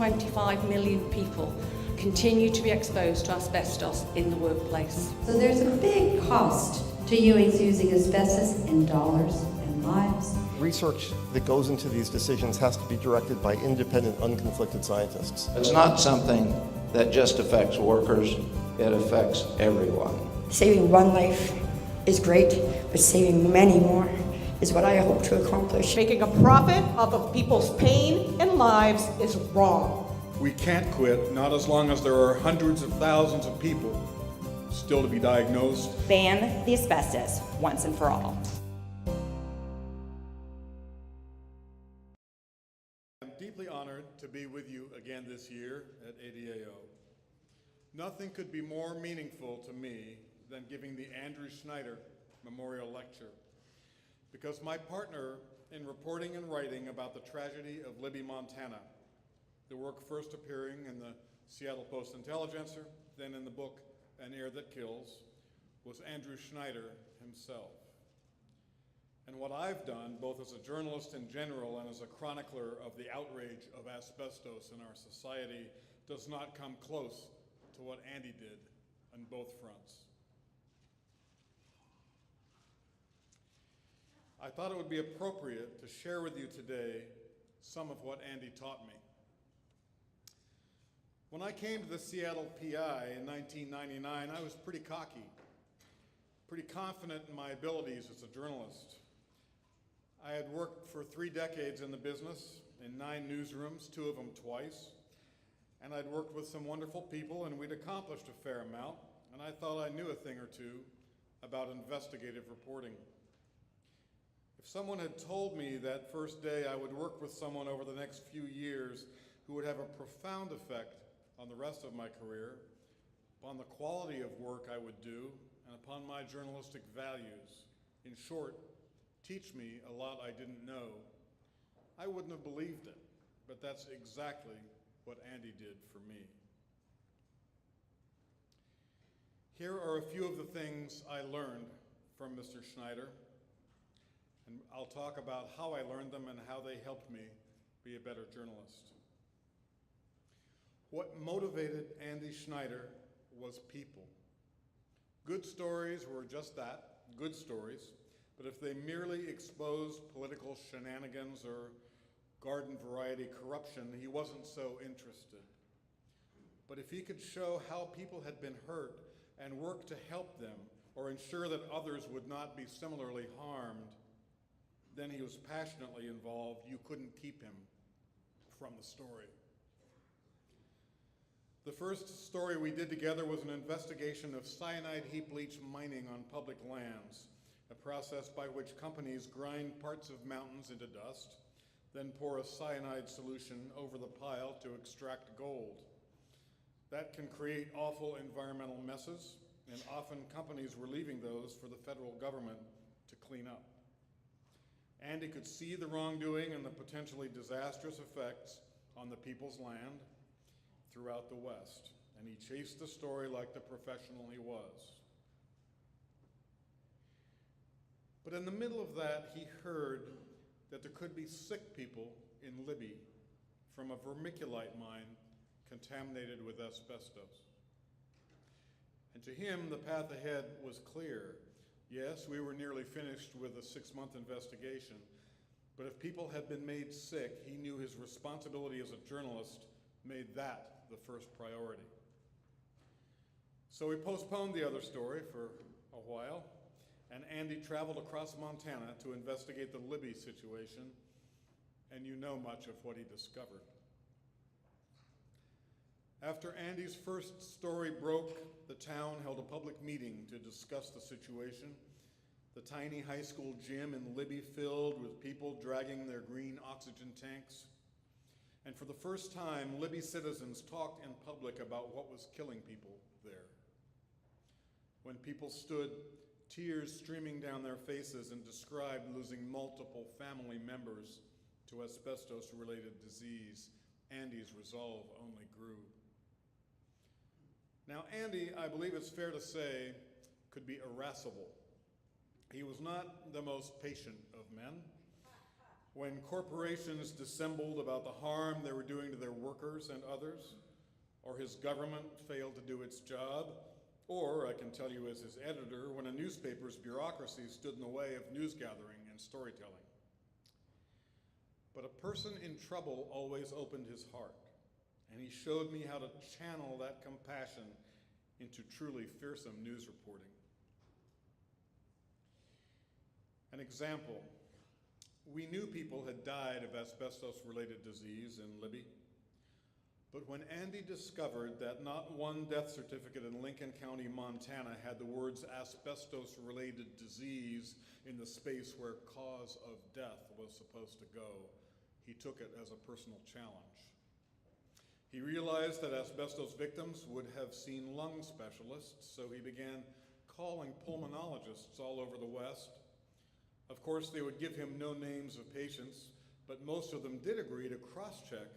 25 million people continue to be exposed to asbestos in the workplace. So there's a big cost to using asbestos in dollars and lives. Research that goes into these decisions has to be directed by independent, unconflicted scientists. It's not something that just affects workers, it affects everyone. Saving one life is great, but saving many more is what I hope to accomplish. Making a profit off of people's pain and lives is wrong. We can't quit, not as long as there are hundreds of thousands of people still to be diagnosed. Ban the asbestos once and for all. I'm deeply honored to be with you again this year at ADAO. Nothing could be more meaningful to me than giving the Andrew Schneider Memorial Lecture, because my partner in reporting and writing about the tragedy of Libby, Montana, the work first appearing in the Seattle Post-Intelligencer, then in the book An Air That Kills, was Andrew Schneider himself. And what I've done, both as a journalist in general and as a chronicler of the outrage of asbestos in our society, does not come close to what Andy did on both fronts. I thought it would be appropriate to share with you today some of what Andy taught me. When I came to the Seattle PI in 1999, I was pretty cocky, pretty confident in my abilities as a journalist. I had worked for 3 decades in the business, in 9 newsrooms, 2 of them twice, and I'd worked with some wonderful people, and we'd accomplished a fair amount, and I thought I knew a thing or two about investigative reporting. If someone had told me that first day I would work with someone over the next few years who would have a profound effect on the rest of my career, upon the quality of work I would do, and upon my journalistic values, in short, teach me a lot I didn't know, I wouldn't have believed it, but that's exactly what Andy did for me. Here are a few of the things I learned from Mr. Schneider, and I'll talk about how I learned them and how they helped me be a better journalist. What motivated Andy Schneider was people. Good stories were just that, good stories, but if they merely exposed political shenanigans or garden variety corruption, he wasn't so interested. But if he could show how people had been hurt and work to help them or ensure that others would not be similarly harmed, then he was passionately involved. You couldn't keep him from the story. The first story we did together was an investigation of cyanide heap leach mining on public lands, a process by which companies grind parts of mountains into dust, then pour a cyanide solution over the pile to extract gold. That can create awful environmental messes, and often companies were leaving those for the federal government to clean up. Andy could see the wrongdoing and the potentially disastrous effects on the people's land throughout the West, and he chased the story like the professional he was. But in the middle of that, he heard that there could be sick people in Libby from a vermiculite mine contaminated with asbestos. And to him, the path ahead was clear. Yes, we were nearly finished with a 6-month investigation, but if people had been made sick, he knew his responsibility as a journalist made that the first priority. So we postponed the other story for a while, and Andy traveled across Montana to investigate the Libby situation, and you know much of what he discovered. After Andy's first story broke, the town held a public meeting to discuss the situation. The tiny high school gym in Libby filled with people dragging their green oxygen tanks. And for the first time, Libby citizens talked in public about what was killing people there. When people stood, tears streaming down their faces, and described losing multiple family members to asbestos-related disease, Andy's resolve only grew. Now, Andy, I believe it's fair to say, could be irascible. He was not the most patient of men. When corporations dissembled about the harm they were doing to their workers and others, or his government failed to do its job, or, I can tell you as his editor, when a newspaper's bureaucracy stood in the way of news gathering and storytelling. But a person in trouble always opened his heart, and he showed me how to channel that compassion into truly fearsome news reporting. An example, we knew people had died of asbestos-related disease in Libby, but when Andy discovered that not one death certificate in Lincoln County, Montana had the words asbestos-related disease in the space where cause of death was supposed to go, he took it as a personal challenge. He realized that asbestos victims would have seen lung specialists, so he began calling pulmonologists all over the West. Of course, they would give him no names of patients, but most of them did agree to cross-check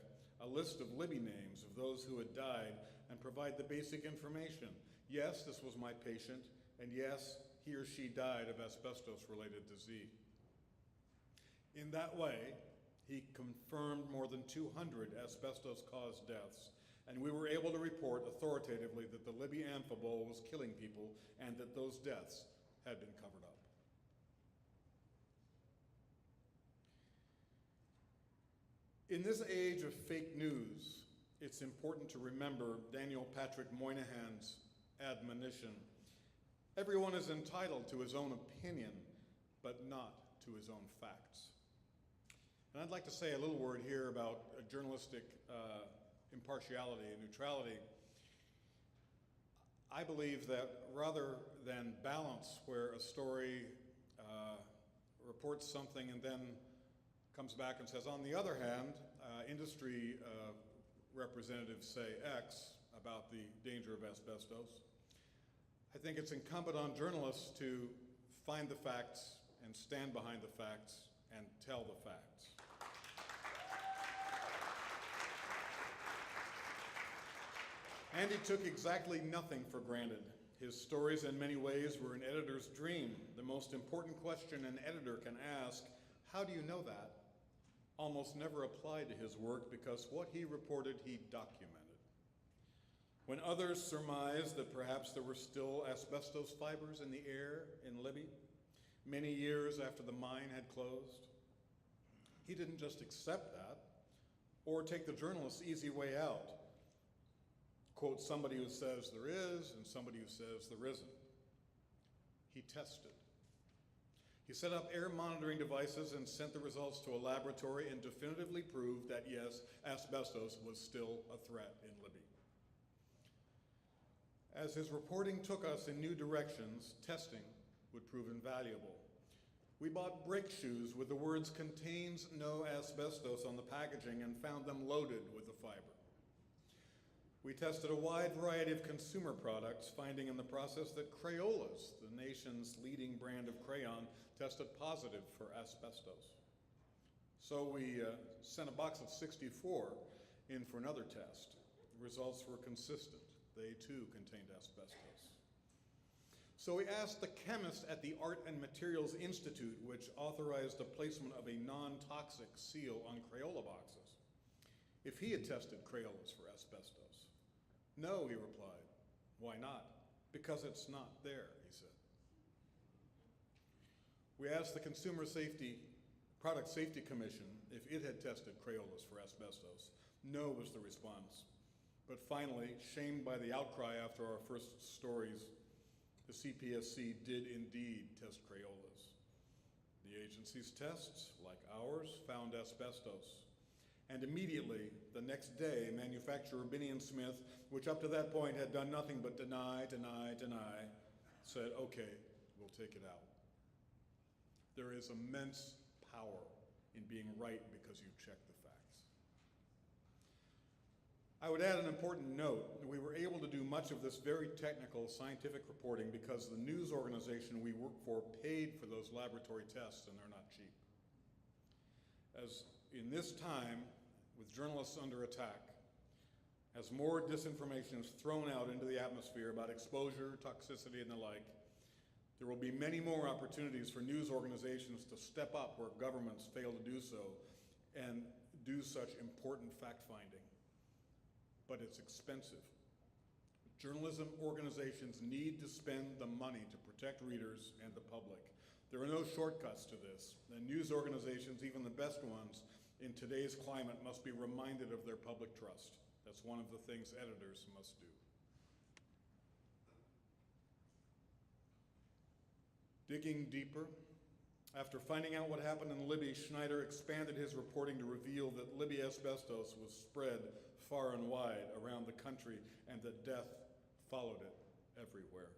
a list of Libby names of those who had died and provide the basic information. Yes, this was my patient, and yes, he or she died of asbestos-related disease. In that way, he confirmed more than 200 asbestos-caused deaths, and we were able to report authoritatively that the Libby amphibole was killing people and that those deaths had been covered up. In this age of fake news, it's important to remember Daniel Patrick Moynihan's admonition. Everyone is entitled to his own opinion, but not to his own facts. And I'd like to say a little word here about journalistic impartiality and neutrality. I believe that rather than balance where a story reports something and then comes back and says, on the other hand, industry representatives say X about the danger of asbestos, I think it's incumbent on journalists to find the facts and stand behind the facts and tell the facts. Andy took exactly nothing for granted. His stories in many ways were an editor's dream. The most important question an editor can ask, how do you know that? Almost never applied to his work because what he reported, he documented. When others surmised that perhaps there were still asbestos fibers in the air in Libby, many years after the mine had closed, he didn't just accept that or take the journalist's easy way out. Quote somebody who says there is and somebody who says there isn't. He tested. He set up air monitoring devices and sent the results to a laboratory and definitively proved that, yes, asbestos was still a threat in Libby. As his reporting took us in new directions, testing would prove invaluable. We bought brake shoes with the words "contains no asbestos" on the packaging and found them loaded with the fiber. We tested a wide variety of consumer products, finding in the process that Crayolas, the nation's leading brand of crayon, tested positive for asbestos. So we sent a box of 64 in for another test. The results were consistent. They too contained asbestos. So we asked the chemist at the Art and Materials Institute, which authorized the placement of a non-toxic seal on Crayola boxes, if he had tested Crayolas for asbestos. No, he replied. Why not? Because it's not there, he said. We asked the Product Safety Commission if it had tested Crayolas for asbestos. No was the response. But finally, shamed by the outcry after our first stories, the CPSC did indeed test Crayolas. The agency's tests, like ours, found asbestos. And immediately, the next day, manufacturer Binney & Smith, which up to that point had done nothing but deny, said, okay, we'll take it out. There is immense power in being right because you check the facts. I would add an important note. We were able to do much of this very technical scientific reporting because the news organization we work for paid for those laboratory tests, and they're not cheap. As in this time, with journalists under attack, as more disinformation is thrown out into the atmosphere about exposure, toxicity, and the like, There will be many more opportunities for news organizations to step up where governments fail to do so and do such important fact-finding. But it's expensive. Journalism organizations need to spend the money to protect readers and the public. There are no shortcuts to this, and news organizations, even the best ones, in today's climate must be reminded of their public trust. That's one of the things editors must do. Digging deeper, after finding out what happened in Libby, Schneider expanded his reporting to reveal that Libby asbestos was spread far and wide around the country and that death followed it everywhere.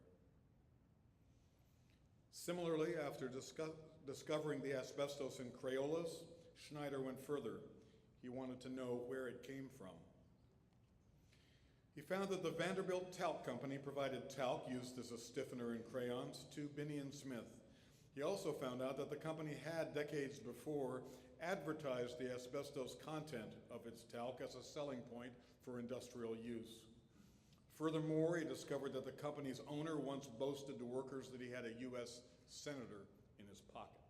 Similarly, after discovering the asbestos in Crayolas, Schneider went further. He wanted to know where it came from. He found that the Vanderbilt Talc Company provided talc used as a stiffener in crayons to Binney and Smith. He also found out that the company had, decades before, advertised the asbestos content of its talc as a selling point for industrial use. Furthermore, he discovered that the company's owner once boasted to workers that he had a U.S. senator in his pocket.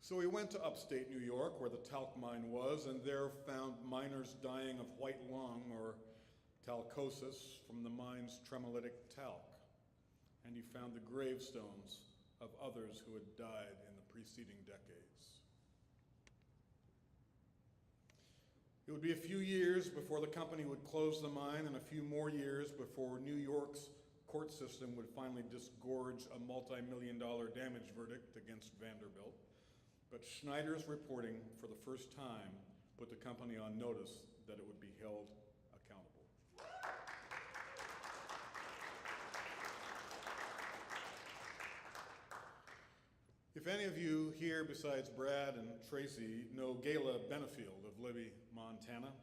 So he went to upstate New York, where the talc mine was, and there found miners dying of white lung or talcosis from the mine's tremolitic talc. And he found the gravestones of others who had died in the preceding decades. It would be a few years before the company would close the mine and a few more years before New York's court system would finally disgorge a multi-million-dollar damage verdict against Vanderbilt. But Schneider's reporting for the first time put the company on notice that it would be held accountable. If any of you here besides Brad and Tracy know Gayla Benefield of Libby, Montana,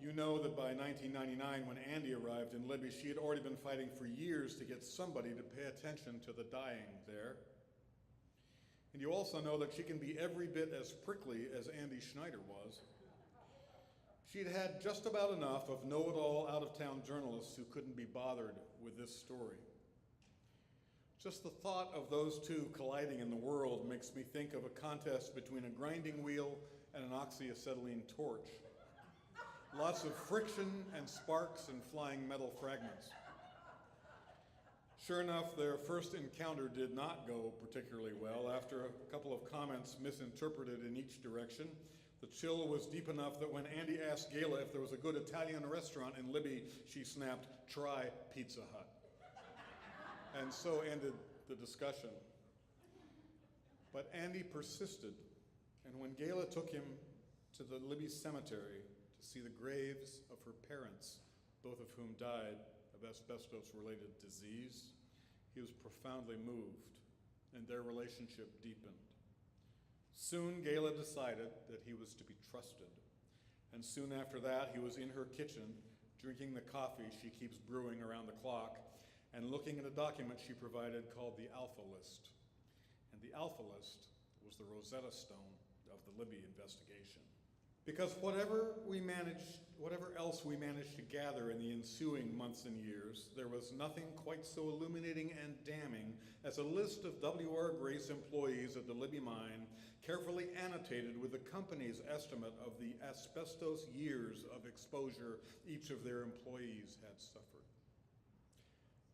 you know that by 1999, when Andy arrived in Libby, she had already been fighting for years to get somebody to pay attention to the dying there. And you also know that she can be every bit as prickly as Andy Schneider was. She'd had just about enough of know-it-all out-of-town journalists who couldn't be bothered with this story. Just the thought of those two colliding in the world makes me think of a contest between a grinding wheel and an oxyacetylene torch. Lots of friction and sparks and flying metal fragments. Sure enough, their first encounter did not go particularly well. After a couple of comments misinterpreted in each direction, the chill was deep enough that when Andy asked Gayla if there was a good Italian restaurant in Libby, she snapped, "Try Pizza Hut." And so ended the discussion. But Andy persisted, and when Gayla took him to the Libby cemetery to see the graves of her parents, both of whom died of asbestos-related disease, he was profoundly moved, and their relationship deepened. Soon, Gayla decided that he was to be trusted, and soon after that, he was in her kitchen, drinking the coffee she keeps brewing around the clock, and looking at a document she provided called the Alpha List. And the Alpha List was the Rosetta Stone of the Libby investigation. Because whatever else we managed to gather in the ensuing months and years, there was nothing quite so illuminating and damning as a list of W.R. Grace employees at the Libby mine, carefully annotated with the company's estimate of the asbestos years of exposure each of their employees had suffered.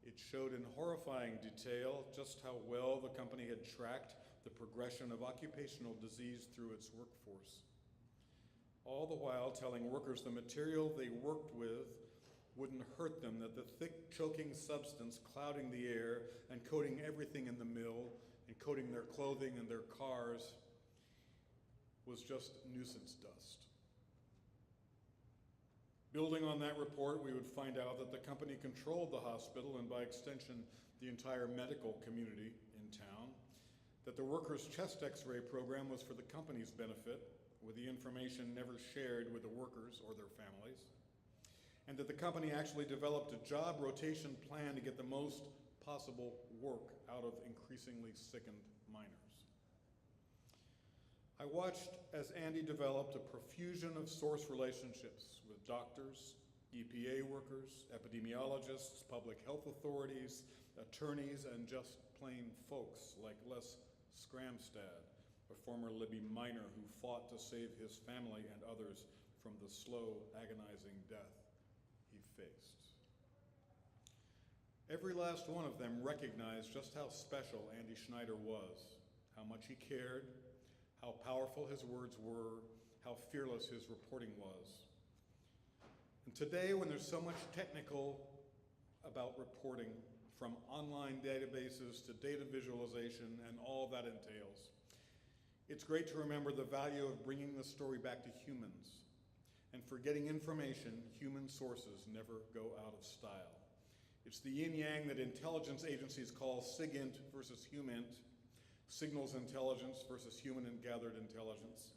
It showed in horrifying detail just how well the company had tracked the progression of occupational disease through its workforce, all the while telling workers the material they worked with wouldn't hurt them, that the thick, choking substance clouding the air and coating everything in the mill and coating their clothing and their cars was just nuisance dust. Building on that report, we would find out that the company controlled the hospital and by extension, the entire medical community in town, that the workers' chest x-ray program was for the company's benefit, with the information never shared with the workers or their families, and that the company actually developed a job rotation plan to get the most possible work out of increasingly sickened miners. I watched as Andy developed a profusion of source relationships with doctors, EPA workers, epidemiologists, public health authorities, attorneys, and just plain folks like Les Scramstad, a former Libby miner who fought to save his family and others from the slow, agonizing death he faced. Every last one of them recognized just how special Andy Schneider was, how much he cared, how powerful his words were, how fearless his reporting was. And today, when there's so much technical about reporting, from online databases to data visualization and all that entails, it's great to remember the value of bringing the story back to humans. And for getting information, human sources never go out of style. It's the yin-yang that intelligence agencies call SIGINT versus HUMINT, signals intelligence versus human and gathered intelligence.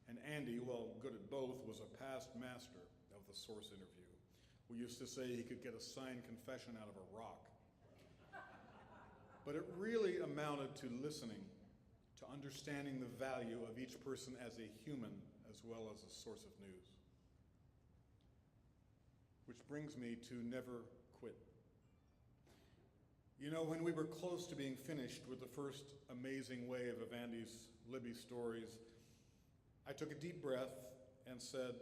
And Andy, well, good at both, was a past master of the source interview. We used to say he could get a signed confession out of a rock. But it really amounted to listening, to understanding the value of each person as a human as well as a source of news. Which brings me to never quit. You know, when we were close to being finished with the first amazing wave of Andy's Libby stories, I took a deep breath and said,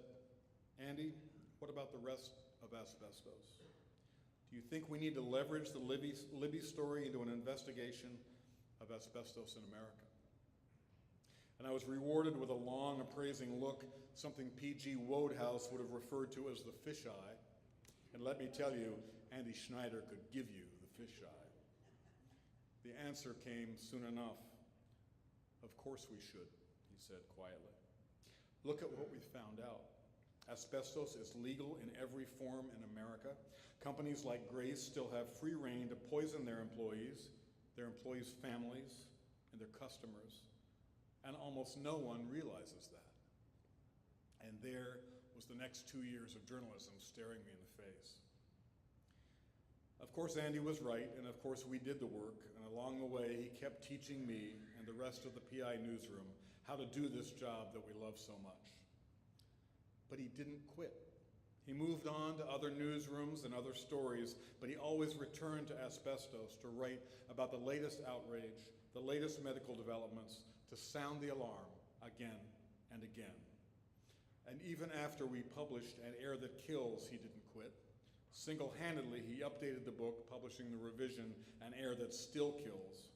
Andy, what about the rest of Asbestos? Do you think we need to leverage the Libby story into an investigation of asbestos in America? And I was rewarded with a long appraising look, something P.G. Wodehouse would have referred to as the fisheye. And let me tell you, Andy Schneider could give you the fisheye. The answer came soon enough. Of course we should, he said quietly. Look at what we found out. Asbestos is legal in every form in America. Companies like Grace still have free rein to poison their employees' families, and their customers. And almost no one realizes that. And there was the next 2 years of journalism staring me in the face. Of course, Andy was right, and of course we did the work, and along the way he kept teaching me and the rest of the PI newsroom how to do this job that we love so much. But he didn't quit. He moved on to other newsrooms and other stories, but he always returned to asbestos to write about the latest outrage, the latest medical developments, to sound the alarm again and again. And even after we published An Air That Kills, he didn't quit. Single-handedly, he updated the book, publishing the revision, An Air That Still Kills,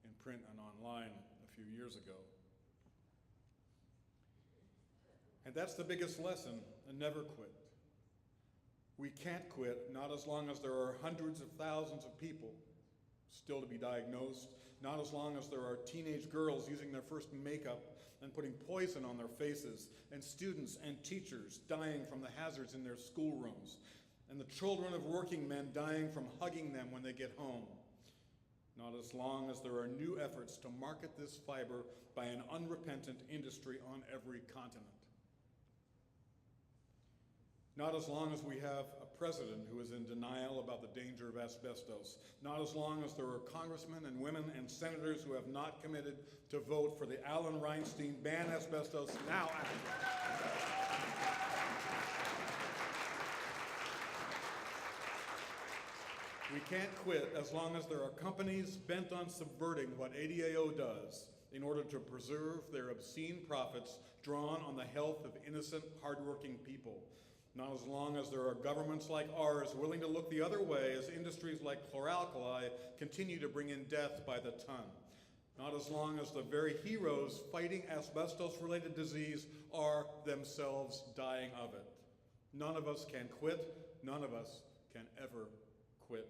in print and online a few years ago. And that's the biggest lesson, and never quit. We can't quit, not as long as there are hundreds of thousands of people still to be diagnosed, not as long as there are teenage girls using their first makeup and putting poison on their faces, and students and teachers dying from the hazards in their schoolrooms, and the children of working men dying from hugging them when they get home. Not as long as there are new efforts to market this fiber by an unrepentant industry on every continent. Not as long as we have a president who is in denial about the danger of asbestos. Not as long as there are congressmen and women and senators who have not committed to vote for the Alan Reinstein Ban Asbestos Now Act. We can't quit as long as there are companies bent on subverting what ADAO does in order to preserve their obscene profits drawn on the health of innocent, hardworking people. Not as long as there are governments like ours willing to look the other way as industries like chlor-alkali continue to bring in death by the ton. Not as long as the very heroes fighting asbestos-related disease are themselves dying of it. None of us can quit. None of us can ever quit.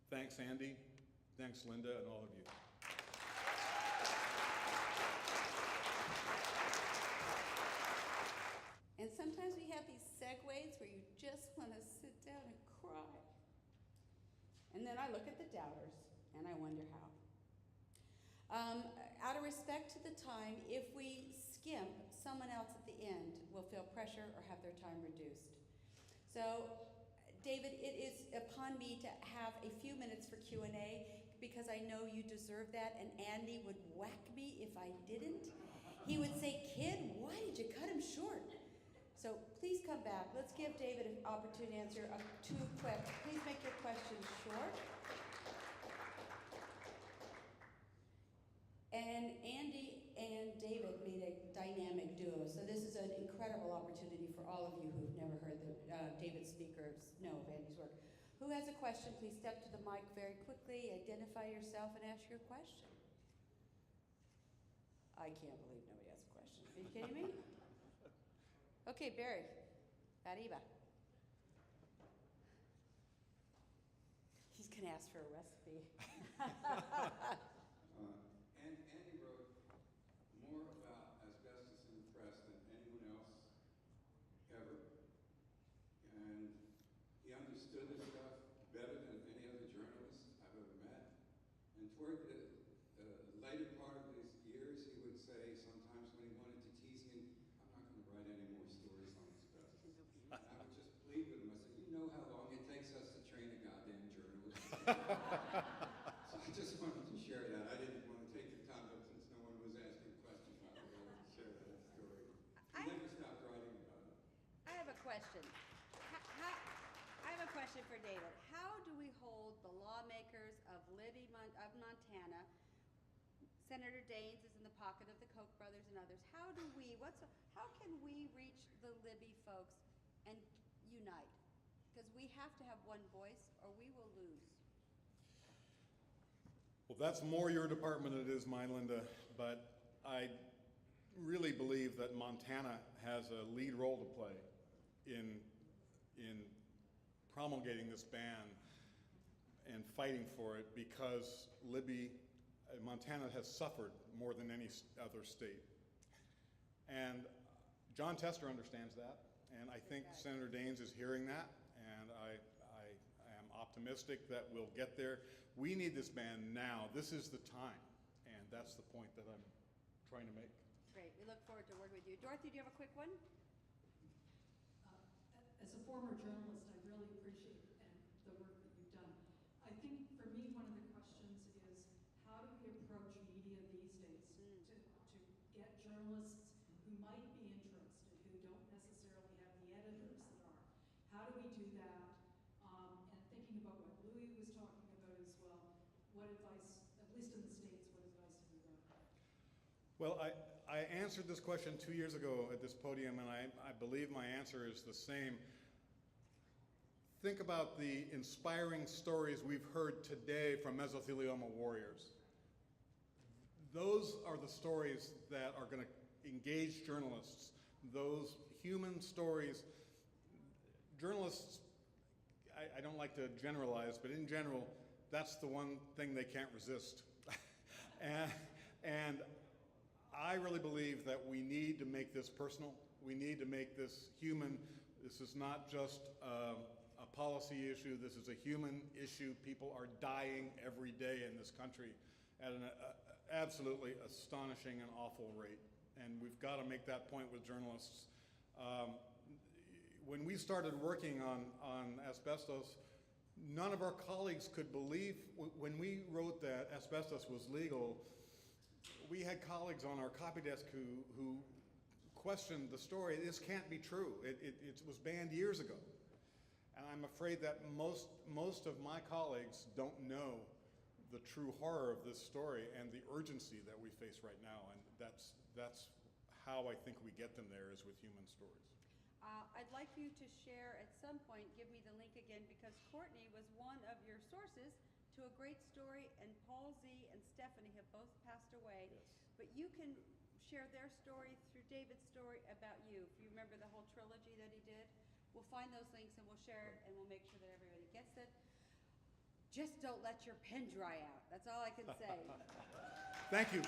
Thanks, Andy. Thanks, Linda, and all of you. And sometimes we have these segues where you just want to sit down and cry. And then I look at the doubters, and I wonder how. Out of respect to the time, if we skimp, someone else at the end will feel pressure or have their time reduced. So, David, it is upon me to have a few minutes for Q&A because I know you deserve that, and Andy would whack me if I didn't. He would say, "Kid, why did you cut him short?" So please come back. Let's give David an opportunity to answer two quick. Please make your questions short. And Andy and David made a dynamic duo, so this is an incredible opportunity for all of you who've never heard David speak or know of Andy's work. Who has a question, please step to the mic very quickly, identify yourself, and ask your question. I can't believe nobody has a question. Are you kidding me? Okay, Barry. Arriba. He's gonna ask for a recipe. And Andy wrote more about asbestos in the press than anyone else ever. And he understood this stuff better than any other journalist I've ever met. And toward the later part of his years, he would say sometimes when he wanted to tease me, I'm not going to write any more stories on asbestos. And I would just plead with him. I said, you know how long it takes us to train a goddamn journalist? So I just wanted to share that. I didn't want to take the time, but since no one was asking questions, I wanted to share that story. He never stopped writing about it. I have a question. I have a question for David. How do we hold the lawmakers of Libby, of Montana? Senator Daines is in the pocket of the Koch brothers and others. How can we reach the Libby folks and unite? Because we have to have one voice or we will lose. Well, that's more your department than it is mine, Linda, but I really believe that Montana has a lead role to play in promulgating this ban and fighting for it, because Montana has suffered more than any other state. And John Tester understands that, and I think Senator Daines is hearing that, and I am optimistic that we'll get there. We need this ban now. This is the time, and that's the point that I'm trying to make. Great. We look forward to working with you. Dorothy, do you have a quick one? As a former journalist, I really appreciate the work that you've done. I think for me, one of the questions is, how do we approach media these days to get journalists who might be interested, who don't necessarily have the editors that are? How do we do that? And thinking about what Louis was talking about as well, what advice, at least in the States, what advice have you got? Well, I answered this question 2 years ago at this podium, and I believe my answer is the same. Think about the inspiring stories we've heard today from mesothelioma warriors. Those are the stories that are going to engage journalists. Those human stories, journalists, I don't like to generalize, but in general, that's the one thing they can't resist. and I really believe that we need to make this personal. We need to make this human. This is not just a policy issue. This is a human issue. People are dying every day in this country at an absolutely astonishing and awful rate. And we've got to make that point with journalists. When we started working on asbestos, none of our colleagues could believe, when we wrote that asbestos was legal, we had colleagues on our copy desk who questioned the story. This can't be true. It was banned years ago. And I'm afraid that most of my colleagues don't know the true horror of this story and the urgency that we face right now. And that's how I think we get them there, is with human stories. I'd like you to share at some point, give me the link again, because Courtney was one of your sources to a great story, and Paul Z and Stephanie have both passed away. Yes. But you can share their story through David's story about you. If you remember the whole trilogy that he did, we'll find those links and we'll share it, and we'll make sure that everybody gets it. Just don't let your pen dry out. That's all I can say. Thank you.